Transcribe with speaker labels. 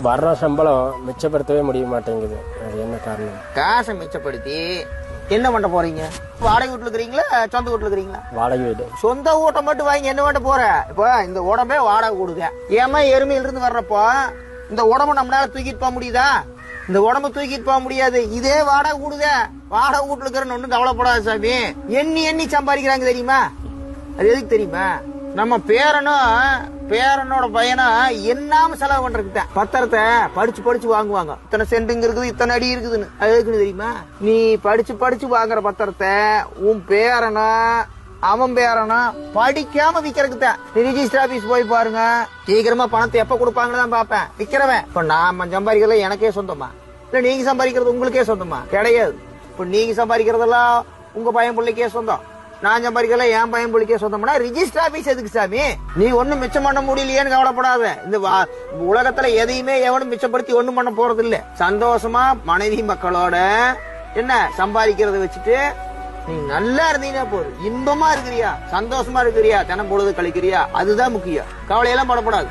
Speaker 1: வர்ற சம்பளம் மிச்சப்படுத்தவே முடிய மாட்டேங்குது. அது என்ன காரணம்?
Speaker 2: காசை மிச்சப்படுத்தி என்ன பண்ண போறீங்க? வாடகை வீட்டுல இருக்கிறீங்களா, சொந்த வீட்டுல இருக்கிறீங்களா?
Speaker 1: வாடகை வீடு.
Speaker 2: சொந்த வீட்டை மட்டும் வாங்கி என்ன பண்ண போற? இப்ப இந்த உடம்பே வாடகை கொடுங்க. ஏமா எருமையில இருந்து வர்றப்போ இந்த உடம்பு நம்மளால தூக்கிட்டு போக முடியுதா? இந்த உடம்பு தூக்கிட்டு போக முடியாது. இதே வாடகை கூடுத. வாடகை வீட்டுல இருக்கிறன்னு ஒண்ணும் கவலைப்படாது சாமி. எண்ணி எண்ணி சம்பாதிக்கிறாங்க தெரியுமா? அது எதுக்கு தெரியுமா? நம்ம பேரனோட பையனும் என்னாம செலவு பண்றதுக்கு பத்திரத்தை படிச்சு வாங்குவாங்க. இத்தனை சென்ட்டுங்க இருக்குது, இத்தனை அடி இருக்குதுன்னு. அது எதுக்குன்னு தெரியுமா? நீ படிச்சு வாங்குற பத்திரத்தை உன் பேரனும் அவன் பேரனும் படிக்காம விக்கிறதுக்கு தான். ரிஜிஸ்டர் ஆபீஸ் போய் பாருங்க, சீக்கிரமா பணத்தை எப்ப கொடுப்பாங்கன்னு தான் பாப்பேன். விக்கிறவன் இப்ப நாம சம்பாதிக்கிறது எனக்கே சொந்தமா, இல்ல நீங்க சம்பாதிக்கிறது உங்களுக்கே சொந்தமா? கிடையாது. இப்ப நீங்க சம்பாதிக்கிறதெல்லாம் உங்க பையன் பிள்ளைக்கே சொந்தம், நான் சம்பாதிக்கல என் பையன் பிள்ளைக்கே சொந்தம்னா ரிஜிஸ்டர் ஆபீஸ் எதுக்கு சாமி? நீ ஒண்ணும் மிச்சம் பண்ண முடியலையேன்னு கவலைப்படாத. இந்த உலகத்துல எதையுமே எவனும் மிச்சப்படுத்தி ஒண்ணும் பண்ண போறது இல்ல. சந்தோஷமா மனைவி மக்களோட என்ன சம்பாதிக்கிறத வச்சுட்டு நீ நல்லா இருந்தீங்கன்னா போதும். இன்பமா இருக்கிறியா, சந்தோஷமா இருக்கிறியா, தினம் பொழுது கழிக்கிறியா, அதுதான் முக்கியம். கவலையெல்லாம் படப்படாது.